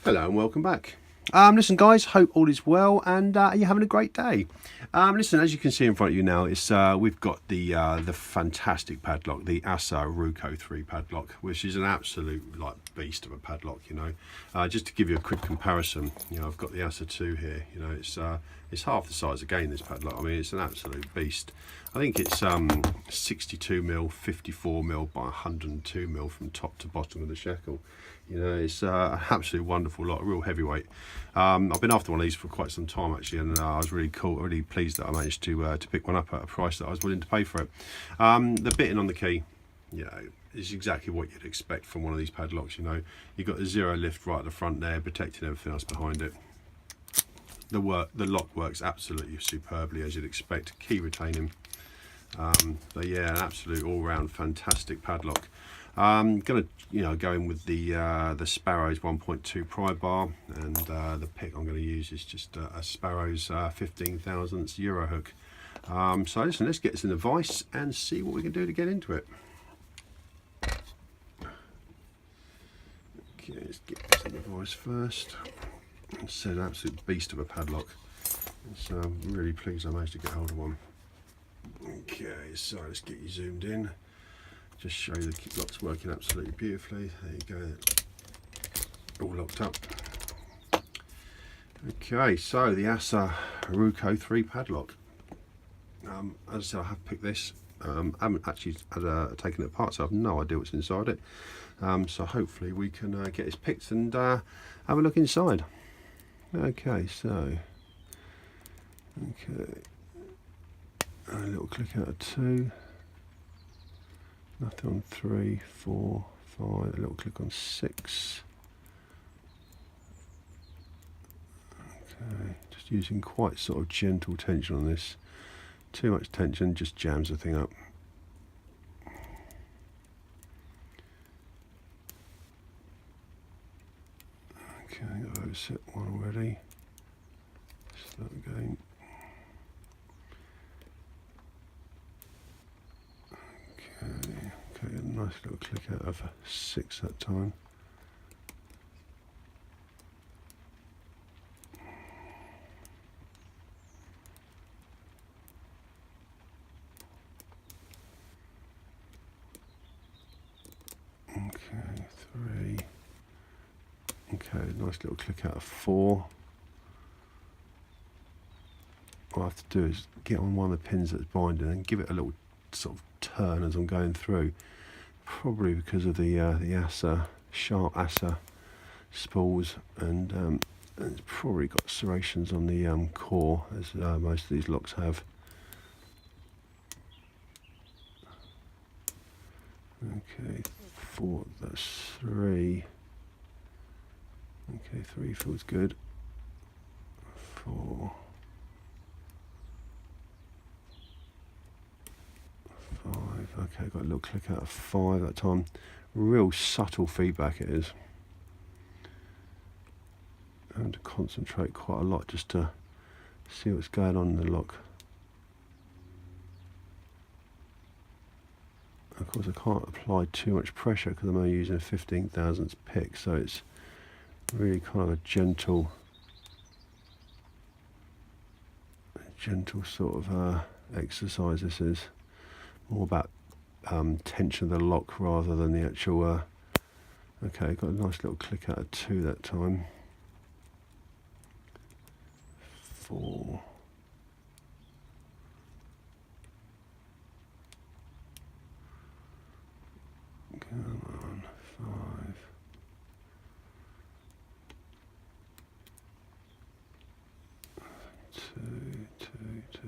Hello and welcome back. Listen guys, hope all is well and you're having a great day. Listen, as you can see in front of you now, it's we've got the fantastic padlock, the Assa Ruko3 padlock, which is an absolute like beast of a padlock, you know. Just to give you a quick comparison, you know, I've got the Assa 2 here, you know, it's half the size again, this padlock. I mean, it's an absolute beast. I think it's 62mm, 54mm by 102mm from top to bottom of the shackle. You know, it's an absolutely wonderful lot, a real heavyweight. I've been after one of these for quite some time actually, and I was really pleased that I managed to pick one up at a price that I was willing to pay for it. The bitting on the key, you know, is exactly what you'd expect from one of these padlocks. You know, you've got the zero lift right at the front there, protecting everything else behind it. The lock works absolutely superbly as you'd expect. Key retaining. But yeah, an absolute all-round fantastic padlock. I'm gonna, you know, go in with the Sparrow's 1.2 pry bar, and the pick I'm going to use is just a Sparrow's 15 thousandths Euro hook. So listen, let's get this in the vise and see what we can do to get into it. Okay, let's get this in the vise first. It's an absolute beast of a padlock. So I'm really pleased I managed to get hold of one. Okay, so let's get you zoomed in. Just show you the lock's working absolutely beautifully. There you go, all locked up. Okay, so the Assa Ruko3 padlock. As I said, I have picked this. I haven't actually taken it apart, so I have no idea what's inside it. So hopefully we can get this picked and have a look inside. Okay, so a little click out of 2. Nothing on 3, 4, 5, a little click on 6. Okay, just using quite sort of gentle tension on this. Too much tension just jams the thing up. Okay, I've overset one already. Start again. Okay, a nice little click out of 6 that time. Okay, 3. Okay, nice little click out of 4. What I have to do is get on one of the pins that's binding and give it a little sort of turn as I'm going through, probably because of the sharp Assa spools, and it's probably got serrations on the core, as most of these locks have. Okay, 4, that's 3. Okay, 3 feels good. 4. 5, okay, got a little click out of 5 that time. Real subtle feedback it is. I have to concentrate quite a lot just to see what's going on in the lock. Of course, I can't apply too much pressure because I'm only using a 15 thousandths pick, so it's really kind of a gentle sort of exercise. This is more about tension of the lock rather than the actual okay, got a nice little click out of 2 that time. 4. Come on, 5. 2, 2, 2.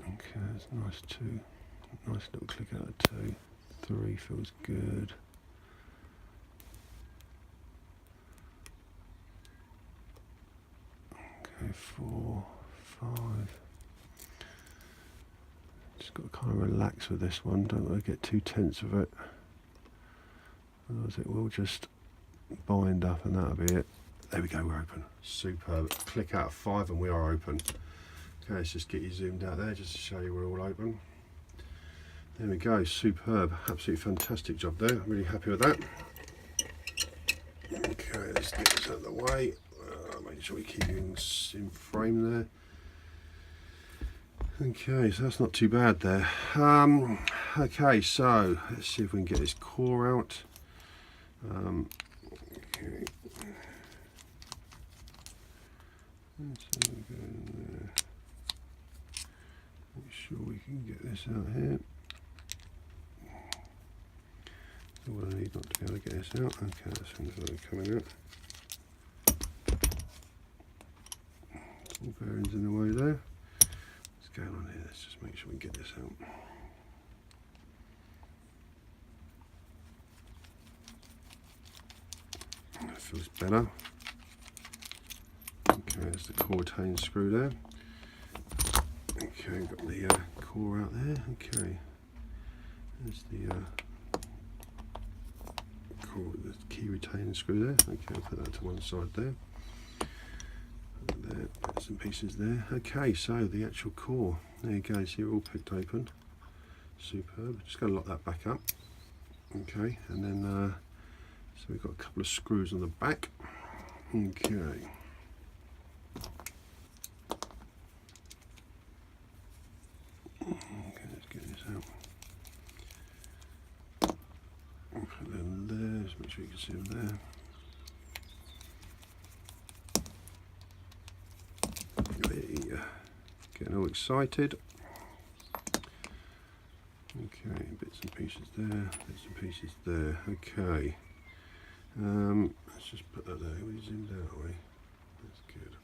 Okay, that's nice 2. Nice little click out of 2. 3 feels good. Okay, 4, 5. Just got to kind of relax with this one. Don't want to get too tense with it, otherwise it will just bind up and that'll be it. There we go, we're open. Superb. Click out of 5 and we are open. Okay, let's just get you zoomed out there just to show you we're all open. There we go, superb, absolutely fantastic job there. I'm really happy with that. Okay, let's get this out of the way. Make sure we keep it in frame there. Okay, so that's not too bad there. Okay, so let's see if we can get this core out. Okay. Make sure we can get this out here. What I need not to be able to get this out. Okay, that's things coming out. All bearings in the way there. What's going on here? Let's just make sure we get this out. That feels better. Okay, there's the core retain screw there. Okay, got the core out there. Okay, there's the key retaining screw there. Okay, I'll put that to one side there. There, bits and pieces there. Okay, so the actual core. There you go. See, all picked open. Superb. Just going to lock that back up. Okay, and then so we've got a couple of screws on the back. Okay. Okay, let's get this out. Put them there, just make sure you can see them there. Getting all excited. Okay, bits and pieces there, bits and pieces there. Okay, let's just put that there. We zoomed out away. That's good.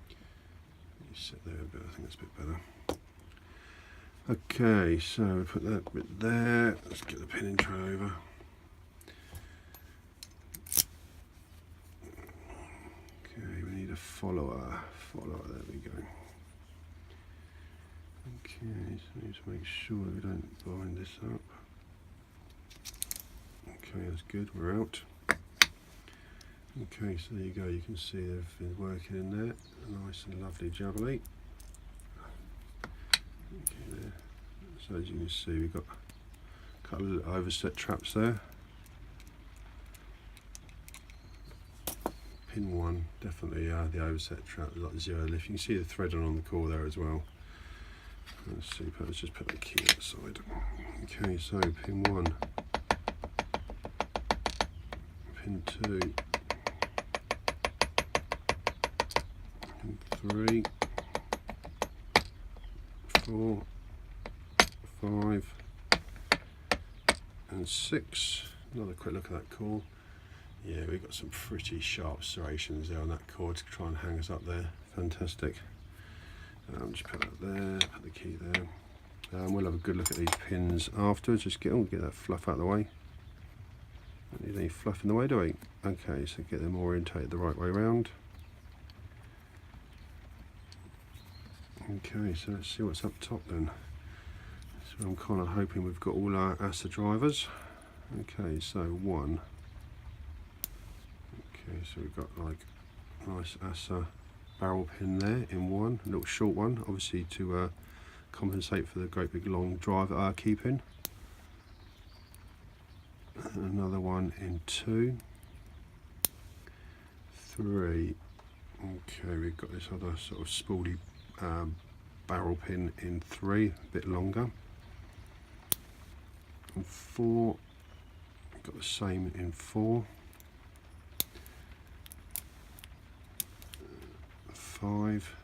You sit there a bit. I think that's a bit better. Okay, so we put that bit there. Let's get the pin intro over. Okay, we need a follower. There we go. Okay, so we need to make sure we don't bind this up. Okay, that's good. We're out. Okay, so there you go. You can see everything's working in there. Nice and lovely jubbly. Okay, there. So as you can see, we've got a couple of overset traps there. Pin 1, definitely the overset trap, like zero lift. You can see the thread on the core there as well. That's super. Let's just put the key outside. Okay, so pin 1, pin 2, pin 3, 4, 5 and 6. Another quick look at that core. Yeah, we've got some pretty sharp serrations there on that core to try and hang us up there. Fantastic. Just put that there, put the key there. We'll have a good look at these pins afterwards. Just get that fluff out of the way. Don't need any fluff in the way, do we? Okay, so get them orientated the right way around. Okay, so let's see what's up top then. So I'm kind of hoping we've got all our ASSA drivers. Okay, so 1. Okay, so we've got like a nice ASSA barrel pin there in 1, a little short one, obviously to compensate for the great big long driver key pin. And another one in 2, 3. Okay, we've got this other sort of Spp'd barrel pin in 3, a bit longer. And 4, we've got the same in 4. 5,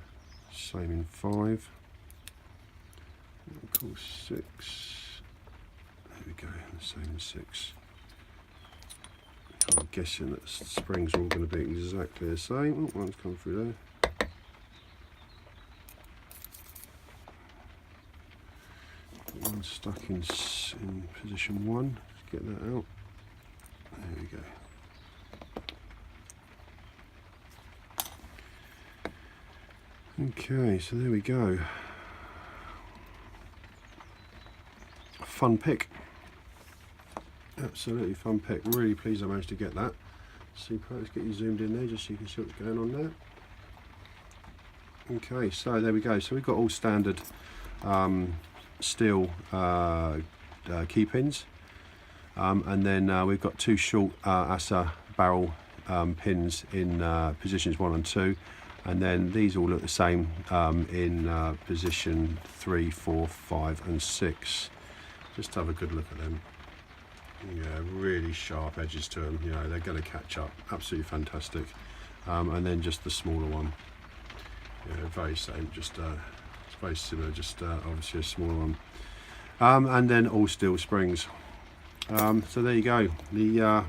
same in 5. Of course 6. There we go, the same in 6. I'm guessing that the springs are all going to be exactly the same. Oh, one's come through there. One's stuck in position 1. Just get that out. There we go. Okay, so there we go. A fun pick. Absolutely fun pick. Really pleased I managed to get that. Super. Let's get you zoomed in there just so you can see what's going on there. Okay, so there we go. So we've got all standard steel key pins, and then we've got 2 short Assa barrel pins in positions 1 and 2, and then these all look the same in position 3, 4, 5 and 6. Just have a good look at them. Yeah, really sharp edges to them, you know, they're going to catch up. Absolutely fantastic. And then just the smaller one, yeah, very same, just it's very similar, just obviously a smaller one. And then all steel springs. So there you go, the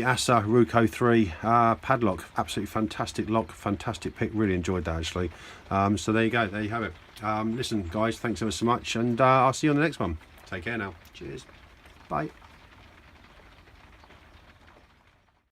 Assa Ruko3 padlock. Absolutely fantastic lock, fantastic pick, really enjoyed that actually. So there you go, there you have it. Listen guys, thanks ever so much, and I'll see you on the next one. Take care now. Cheers. Bye.